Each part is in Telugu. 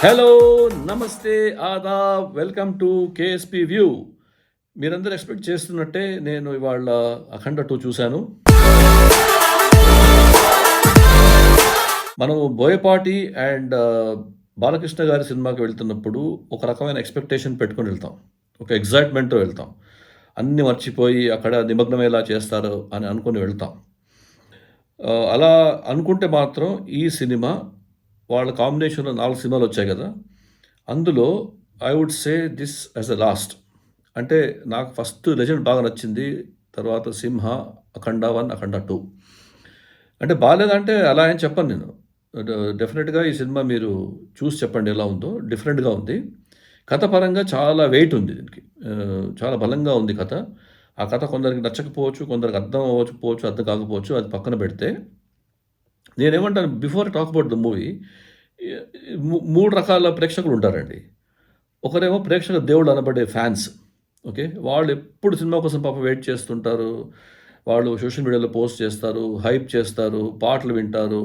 హలో, నమస్తే, Aadab, welcome to KSP view. మీరందరూ ఎక్స్పెక్ట్ చేస్తున్నట్టే నేను ఇవాళ అఖండ 2 చూశాను. మనం బోయపాటి అండ్ బాలకృష్ణ గారి సినిమాకి వెళ్తున్నప్పుడు ఒక రకమైన ఎక్స్పెక్టేషన్ పెట్టుకొని వెళ్తాం. ఒక ఎగ్జైట్మెంట్తో వెళ్తాం. అన్నీ మర్చిపోయి అక్కడ నిమగ్నమయ్యేలా చేస్తారు అని అనుకుని వెళ్తాం. అలా అనుకుంటే మాత్రం ఈ సినిమా వాళ్ళ కాంబినేషన్‌లో 4 సినిమాలు వచ్చాయి కదా! అందులో I would say this as the last. అంటే నాకు ఫస్ట్ 'లెజెండ్' బాగా నచ్చింది. తర్వాత 'సింహ', 'అఖండ 1', 'అఖండ 2'. అంటే బాలేదంటే అలా అని చెప్పను నేను. డెఫినిట్‌గా ఈ సినిమా మీరు చూసి చెప్పండి ఎలా ఉందో. డిఫరెంట్‌గా ఉంది. కథ పరంగా చాలా వెయిట్ ఉంది దీనికి. చాలా బలంగా ఉంది కథ. ఆ కథ కొందరికి నచ్చకపోవచ్చు, కొందరికి అర్థం అవ్వకపోవచ్చు, అర్థం కాకపోవచ్చు. అది పక్కన పెడితే నేనేమంటాను before I talk about the movie, 3 రకాల ప్రేక్షకులు ఉంటారండి. ఒకరేమో ప్రేక్షక దేవుళ్ళు అనబడే ఫ్యాన్స్. ఓకే. వాళ్ళు ఎప్పుడు సినిమా కోసం పాపం వెయిట్ చేస్తుంటారు. వాళ్ళు సోషల్ మీడియాలో పోస్ట్ చేస్తారు, హైప్ చేస్తారు, పాటలు వింటారు.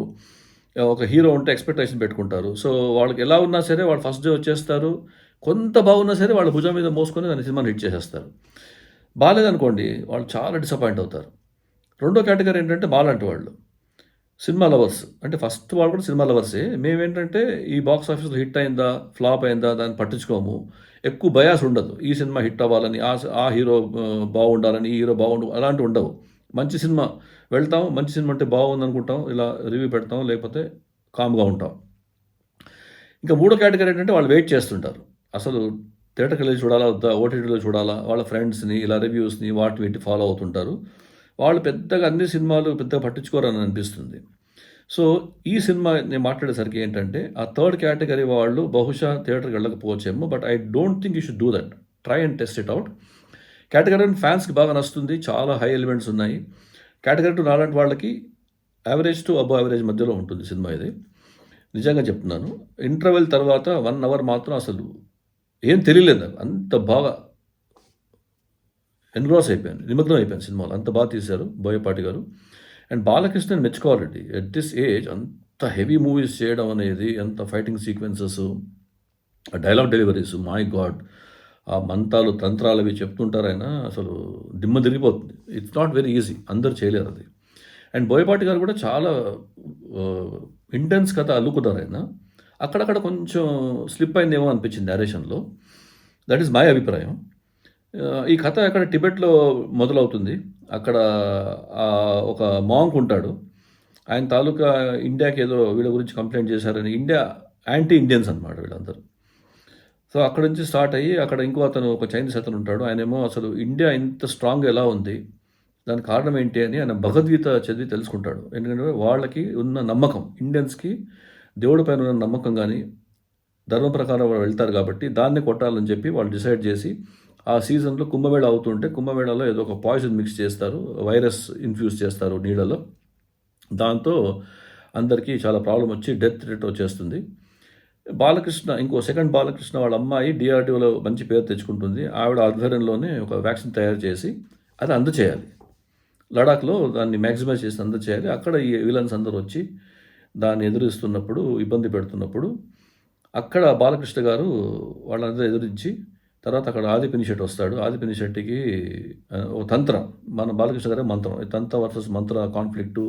ఒక హీరో ఉంటే ఎక్స్‌పెక్టేషన్ పెట్టుకుంటారు. సో, వాళ్ళకి ఎలా ఉన్నా సరే వాళ్ళు ఫస్ట్ డే వచ్చేస్తారు. కొంత బాగున్నా సరే వాళ్ళ భుజం మీద మోసుకొని దాన్ని సినిమాని హిట్ చేసేస్తారు. బాలేదనుకోండి వాళ్ళు చాలా డిసప్పాయింట్ అవుతారు. రెండో కేటగరీ ఏంటంటే మాలాంటి వాళ్ళు. Cinema lovers. అంటే ఫస్ట్ వాళ్ళు కూడా సినిమా లవర్సే. మేమేంటంటే ఈ బాక్స్ ఆఫీస్‌లో హిట్ అయిందా? ఫ్లాప్ అయిందా? దాన్ని పట్టించుకోము. ఎక్కువ బయాస్ ఉండదు. ఈ సినిమా హిట్ అవ్వాలని, ఆ హీరో బాగుండాలని, ఈ హీరో అలాంటివి ఉండవు. మంచి సినిమా వెళ్తాం. మంచి సినిమా అంటే బాగుందనుకుంటాం. ఇలా రివ్యూ పెడతాం. లేకపోతే కామ్‌గా ఉంటాం. ఇంకా మూడో కేటగరీ ఏంటంటే వాళ్ళు వెయిట్ చేస్తుంటారు. అసలు థియేటర్‌కెళ్ళి చూడాలా? వద్దా? ఓటీటీలో చూడాలా? వాళ్ళ ఫ్రెండ్స్‌ని ఇలా రివ్యూస్‌ని వాటి వీటి ఫాలో అవుతుంటారు. వాళ్ళు పెద్దగా అన్ని సినిమాలు పెద్దగా పట్టించుకోరని అనిపిస్తుంది. సో, ఈ సినిమా నేను మాట్లాడేసరికి ఏంటంటే, ఆ థర్డ్ కేటగరీ వాళ్ళు బహుశా థియేటర్‌కి వెళ్ళకపోవచ్చేమో. But I don't think you should do that. Try and test it out. Category 1 ఫ్యాన్స్‌కి బాగా నచ్చుతుంది. చాలా హై ఎలిమెంట్స్ ఉన్నాయి. కేటగరీ 2 నాలాంటి వాళ్ళకి యావరేజ్ టు అబోవ్ యావరేజ్ మధ్యలో ఉంటుంది సినిమా ఇది. నిజంగా చెప్తున్నాను. ఇంటర్వెల్ తర్వాత 1 అవర్ మాత్రం అసలు ఏం తెలియలేదు నాకు. అంత బాగా ఎన్‌గ్రాస్ అయిపోయాను. నిమగ్నం అయిపోయాను సినిమాలో. అంత బాగా తీశారు బోయపాటి గారు. అండ్ బాలకృష్ణని మెచ్చుకోవాలండి. ఎట్ దిస్ ఏజ్ అంత హెవీ మూవీస్ చేయడం అనేది, అంత ఫైటింగ్ సీక్వెన్సెస్, ఆ డైలాగ్ డెలివరీస్, మై గాడ్! ఆ మంతాలు, తంత్రాలు అవి చెప్తుంటారు ఆయన. అసలు దిమ్మ తిరిగిపోతుంది. It's not very easy. అందరూ చేయలేరు అది. అండ్ బోయపాటి గారు కూడా చాలా ఇంటెన్స్ కథ అల్లుకున్నారు ఆయన. అక్కడక్కడ కొంచెం స్లిప్ అయిందేమో అనిపించింది నేరేషన్‌లో. దట్ ఈస్ మై అభిప్రాయం. ఈ కథ అక్కడ టిబెట్‌లో మొదలవుతుంది. అక్కడ ఒక మాంక్ ఉంటాడు. ఆయన తాలూకా ఇండియాకి ఏదో వీళ్ళ గురించి కంప్లెయింట్ చేశారని, ఇండియా యాంటీ ఇండియన్స్ అనమాట వీళ్ళందరూ. సో, అక్కడి నుంచి స్టార్ట్ అయ్యి అక్కడ ఇంకో అతను, ఒక చైనీస్ అతను ఉంటాడు. ఆయనేమో అసలు ఇండియా ఇంత స్ట్రాంగ్‌గా ఎలా ఉంది? దానికి కారణం ఏంటి అని ఆయన భగవద్గీత చదివి తెలుసుకుంటాడు. ఎందుకంటే వాళ్ళకి ఉన్న నమ్మకం, ఇండియన్స్‌కి దేవుడి పైన ఉన్న నమ్మకం గాని, ధర్మం ప్రకారం వాళ్ళు వెళ్తారు కాబట్టి దాన్ని కొట్టాలని చెప్పి వాళ్ళు డిసైడ్ చేసి, ఆ సీజన్‌లో కుంభమేళ అవుతుంటే కుంభమేళాలో ఏదో ఒక పాయిజన్ మిక్స్ చేస్తారు. వైరస్ ఇన్‌ఫ్యూజ్ చేస్తారు నీళ్ళలో. దాంతో అందరికీ చాలా ప్రాబ్లమ్ వచ్చి డెత్ రేట్ వచ్చేస్తుంది. బాలకృష్ణ, ఇంకో సెకండ్ బాలకృష్ణ వాళ్ళ అమ్మాయి డీఆర్‌డీఓలో మంచి పేరు తెచ్చుకుంటుంది. ఆవిడ ఆధ్వర్యంలోనే ఒక వ్యాక్సిన్ తయారు చేసి అది అందచేయాలి. లడాఖ్‌లో దాన్ని మాక్సిమైజ్ చేసి అందచేయాలి. అక్కడ ఈ విలన్స్ అందరూ వచ్చి దాన్ని ఎదురిస్తున్నప్పుడు, ఇబ్బంది పెడుతున్నప్పుడు, అక్కడ బాలకృష్ణ గారు వాళ్ళందరూ ఎదిరించి, తర్వాత అక్కడ ఆది పినిశెట్టి వస్తాడు. ఆది పినిశెట్టికి ఓ తంత్రం, మన బాలకృష్ణ గారే మంత్రం. ఈ తంత్ర వర్సెస్ మంత్ర కాన్‌ఫ్లిక్టు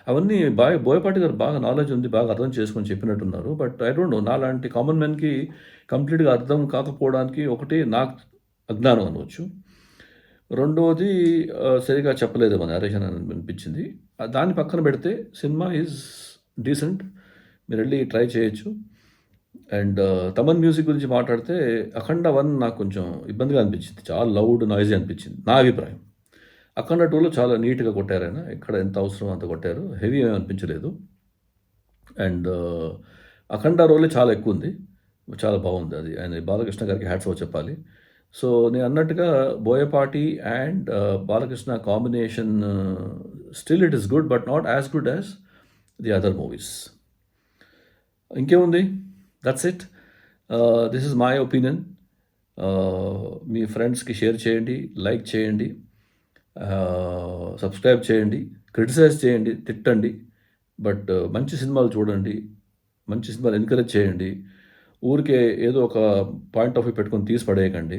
అవన్నీ బాగా బోయపాటి గారు బాగా నాలెడ్జ్ ఉంది. బాగా అర్థం చేసుకొని చెప్పినట్టున్నారు. బట్ ఐ డోంట్ నో, నాలాంటి కామన్ మ్యాన్‌కి కంప్లీట్‌గా అర్థం కాకపోవడానికి ఒకటి నాకు అజ్ఞానం అనవచ్చు. రెండోది సరిగ్గా చెప్పలేదేమో నరేషన్ అని అనిపించింది. దాన్ని పక్కన పెడితే సినిమా ఈజ్ డీసెంట్. మీరెళ్ళి ట్రై చేయొచ్చు. అండ్ తమన్ మ్యూజిక్ గురించి మాట్లాడితే 'అఖండ 1' నాకు కొంచెం ఇబ్బందిగా అనిపించింది. చాలా లౌడ్, నాయిసీ అనిపించింది నా అభిప్రాయం. 'అఖండ 2'లో చాలా నీట్‌గా కొట్టారాయన. ఎక్కడ ఎంత అవసరమో అంత కొట్టారు. హెవీ ఏమి అనిపించలేదు. అండ్ 'అఖండ' రోలే చాలా ఎక్కువుంది. చాలా బాగుంది అది. ఆయన బాలకృష్ణ గారికి హ్యాట్స్ ఆఫ్ చెప్పాలి. సో, నేను అన్నట్టుగా Boyapati and Balakrishna combination still it is good. But not as good as the other movies. ఇంకేముంది? That's it. This is my opinion. మీ ఫ్రెండ్స్‌కి షేర్ చేయండి, లైక్ చేయండి, సబ్స్క్రైబ్ చేయండి, క్రిటిసైజ్ చేయండి, తిట్టండి. బట్ మంచి సినిమాలు చూడండి. మంచి సినిమాలు ఎంకరేజ్ చేయండి. ఊరికే ఏదో ఒక పాయింట్ ఆఫ్ వ్యూ పెట్టుకొని తీసి పడేయకండి.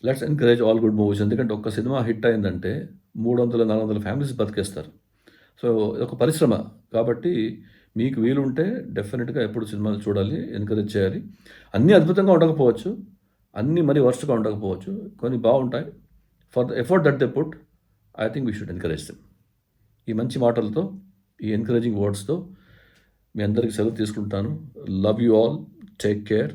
Let's encourage all good movies. ఎందుకంటే ఒక్క సినిమా హిట్ అయిందంటే 300-400 ఫ్యామిలీస్ బతికేస్తారు. సో ఇదొక పరిశ్రమ. కాబట్టి మీకు వీలుంటే డెఫినిట్‌గా ఎప్పుడు సినిమాలు చూడాలి, ఎంకరేజ్ చేయాలి. అన్నీ అద్భుతంగా ఉండకపోవచ్చు. అన్నీ మరీ వరస్ట్‌గా ఉండకపోవచ్చు. కొన్ని బావుంటాయి. For the effort that they put, I think we should encourage them. ఈ మంచి మాటలతో, ఈ ఎంకరేజింగ్ వర్డ్స్‌తో మీ అందరికి సెలవు తీసుకుంటాను. Love you all. Take care.